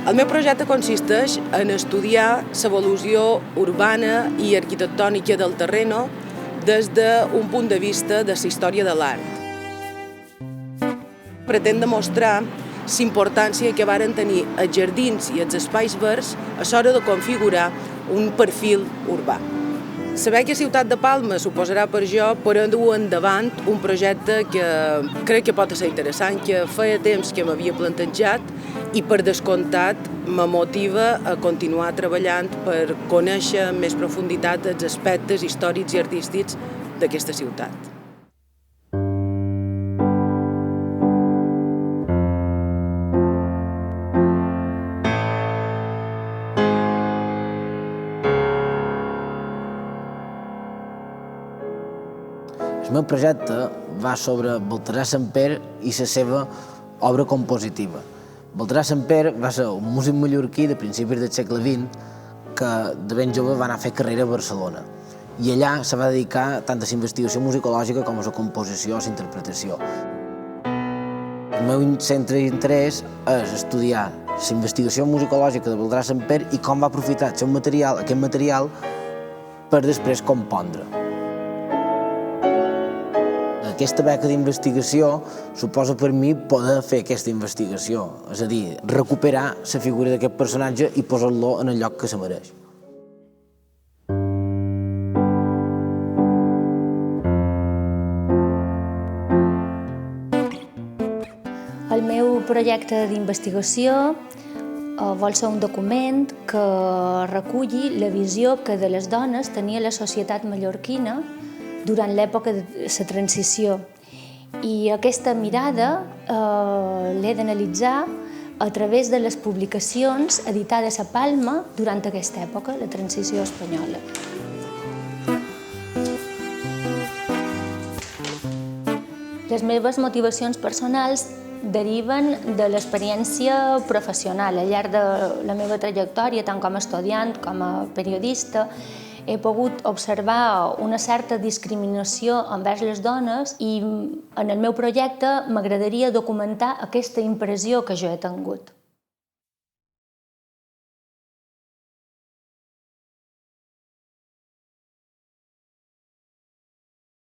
El meu projecte consisteix en estudiar l'evolució urbana i arquitectònica del terreno des d'un punt de vista de la història de l'art. Pretén demostrar la importància que varen tenir els jardins i els espais verds a l'hora de configurar un perfil urbà. Saber que Ciutat de Palma suposarà per jo poder dur endavant un projecte que crec que pot ser interessant, que feia temps que m'havia plantejat i per descomptat me motiva a continuar treballant per conèixer amb més profunditat els aspectes històrics i artístics d'aquesta ciutat. El meu projecte va sobre Baltasar Samper i la seva obra compositiva. Baltasar Samper va ser un músic mallorquí de principis del segle XX que de ben jove va anar a fer carrera a Barcelona i allà se va dedicar tant a la investigació musicològica com a la composició o la interpretació. El meu centre d'interès és estudiar la investigació musicològica de Baltasar Samper i com va aprofitar el seu material, aquest material, per després compondre. Aquesta beca d'investigació suposa per mi poder fer aquesta investigació, és a dir, recuperar la figura d'aquest personatge i posar-lo en el lloc que se mereix. El meu projecte d'investigació vol ser un document que reculli la visió que de les dones tenia la societat mallorquina durant l'època de la transició. I aquesta mirada l'he d'analitzar a través de les publicacions editades a Palma durant aquesta època, la transició espanyola. Les meves motivacions personals deriven de l'experiència professional. Al llarg de la meva trajectòria, tant com a estudiant com a periodista, he pogut observar una certa discriminació envers les dones i en el meu projecte m'agradaria documentar aquesta impressió que jo he tingut.